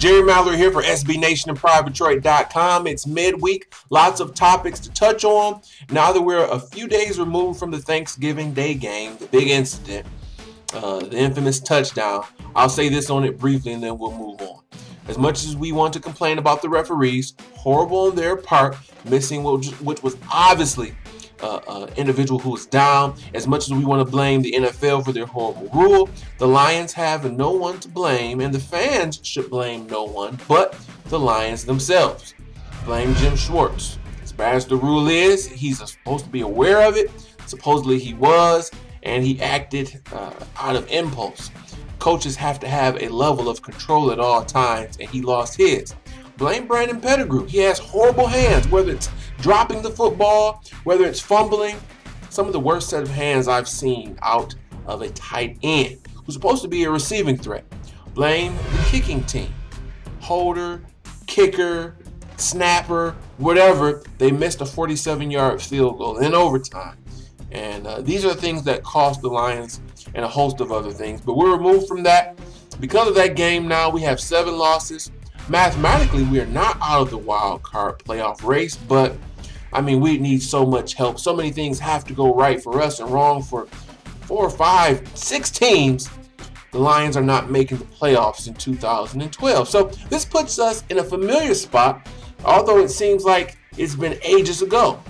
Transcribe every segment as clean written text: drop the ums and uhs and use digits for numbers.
Jerry Mallory here for SB Nation and PrivateDetroit.com. It's midweek, lots of topics to touch on. Now that we're a few days removed from the Thanksgiving Day game, the big incident, the infamous touchdown, I'll say this on it briefly and then we'll move on. As much as we want to complain about the referees, horrible on their part, missing which was obviously an individual who was down, as much as we want to blame the NFL for their horrible rule, the Lions have no one to blame, and the fans should blame no one but the Lions themselves. Blame Jim Schwartz. As bad as the rule is, he's supposed to be aware of it. Supposedly he was, and he acted out of impulse. Coaches have to have a level of control at all times, and he lost his. Blame Brandon Pettigrew. He has horrible hands, whether it's dropping the football, whether it's fumbling. Some of the worst set of hands I've seen out of a tight end who's supposed to be a receiving threat. Blame the kicking team. Holder, kicker, snapper, whatever. They missed a 47-yard field goal in overtime. And these are things that cost the Lions and a host of other things. But we're removed from that. Because of that game now, we have 7 losses. Mathematically, we are not out of the wild card playoff race, but I mean, we need so much help. So many things have to go right for us and wrong for 4, 5, 6 teams. The Lions are not making the playoffs in 2012. So this puts us in a familiar spot, although it seems like it's been ages ago.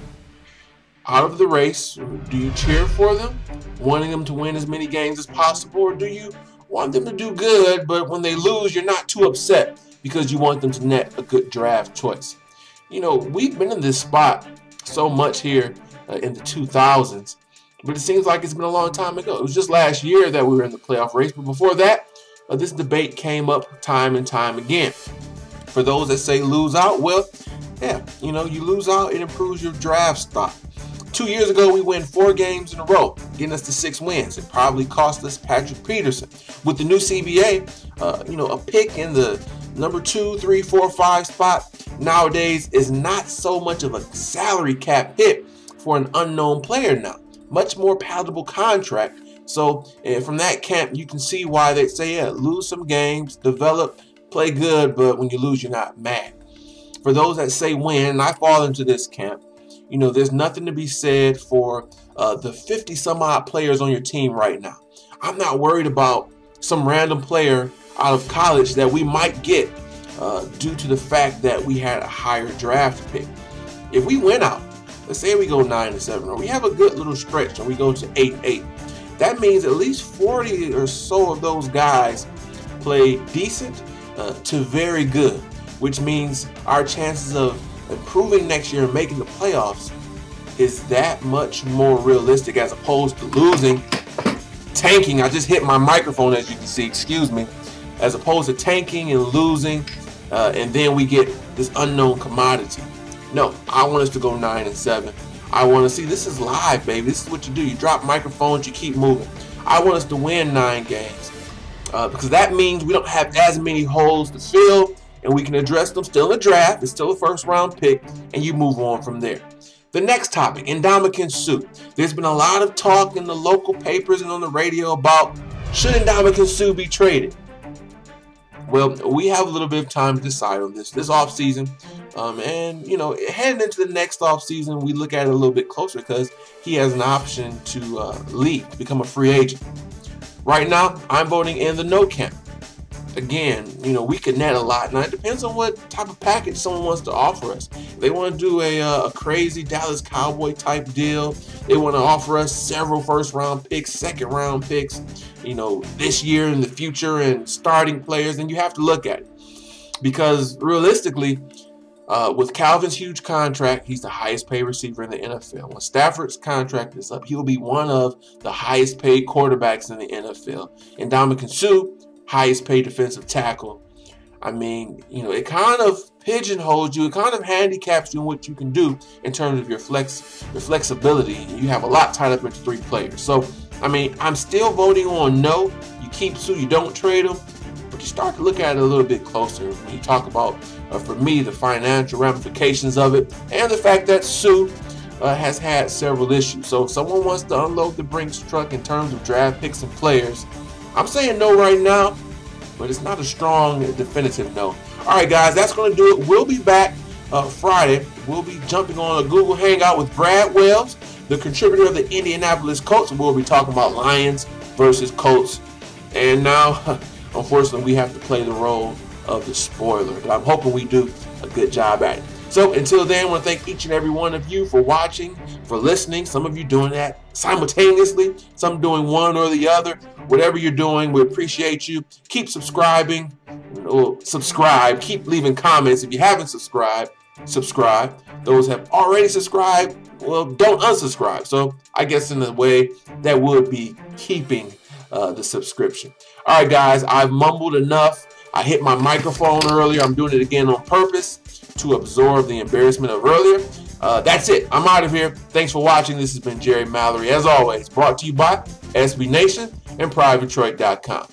Out of the race, do you cheer for them, wanting them to win as many games as possible, or do you want them to do good, but when they lose, you're not too upset because you want them to net a good draft choice? You know, we've been in this spot so much here in the 2000s, but it seems like it's been a long time ago. It was just last year that we were in the playoff race, but before that, this debate came up time and time again. For those that say lose out, well, yeah, you know, you lose out, it improves your draft stock. 2 years ago, we win 4 games in a row, getting us to 6 wins. It probably cost us Patrick Peterson. With the new CBA, you know, a pick in the number 2, 3, 4, 5 spot nowadays is not so much of a salary cap hit for an unknown player now. Much more palatable contract. So from that camp, you can see why they say, yeah, lose some games, develop, play good, but when you lose, you're not mad. For those that say win, and I fall into this camp, you know, there's nothing to be said for the 50 some odd players on your team right now. I'm not worried about some random player out of college that we might get due to the fact that we had a higher draft pick. If we win out, let's say we go 9-7, or we have a good little stretch and we go to 8-8, that means at least 40 or so of those guys play decent to very good, which means our chances of improving next year and making the playoffs is that much more realistic as opposed to losing, tanking. I just hit my microphone, as you can see, excuse me. As opposed to tanking and losing, and then we get this unknown commodity. No, I want us to go 9-7. I want to see, this is live, baby. This is what you do. You drop microphones, you keep moving. I want us to win 9 games because that means we don't have as many holes to fill, and we can address them still in the draft. It's still a first-round pick, and you move on from there. The next topic, Ndamukong Suh. There's been a lot of talk in the local papers and on the radio about should Ndamukong Suh be traded. Well, we have a little bit of time to decide on this offseason. And, you know, heading into the next offseason, we look at it a little bit closer because he has an option to leave, to become a free agent. Right now, I'm voting in the no camp. Again, you know, we could net a lot. Now, it depends on what type of package someone wants to offer us. If they want to do a crazy Dallas Cowboy type deal, they want to offer us several first-round picks, second-round picks, you know, this year and the future and starting players, then you have to look at it. Because realistically, with Calvin's huge contract, he's the highest paid receiver in the NFL. When Stafford's contract is up, he'll be one of the highest paid quarterbacks in the NFL. And Ndamukong Suh, highest paid defensive tackle. I mean, you know, it kind of pigeonholes you. It kind of handicaps you in what you can do in terms of your flexibility. You have a lot tied up into 3 players. So, I mean, I'm still voting on no. You keep Suh, you don't trade him. But you start to look at it a little bit closer when you talk about, for me, the financial ramifications of it and the fact that Suh has had several issues. So if someone wants to unload the Brinks truck in terms of draft picks and players, I'm saying no right now. but it's not a strong, definitive no. All right, guys, that's going to do it. We'll be back Friday. We'll be jumping on a Google Hangout with Brad Wells, the contributor of the Indianapolis Colts. We'll be talking about Lions versus Colts. And now, unfortunately, we have to play the role of the spoiler, but I'm hoping we do a good job at it. So until then, I want to thank each and every one of you for watching, for listening. Some of you doing that simultaneously, some doing one or the other. Whatever you're doing, we appreciate you. Keep subscribing. Subscribe. Keep leaving comments. If you haven't subscribed, subscribe. Those have already subscribed, well, don't unsubscribe. So I guess in a way that would be keeping the subscription. All right, guys, I've mumbled enough. I hit my microphone earlier. I'm doing it again on purpose to absorb the embarrassment of earlier. That's it. I'm out of here. Thanks for watching. This has been Jerry Mallory, as always, brought to you by SB Nation and PrivateDetroit.com.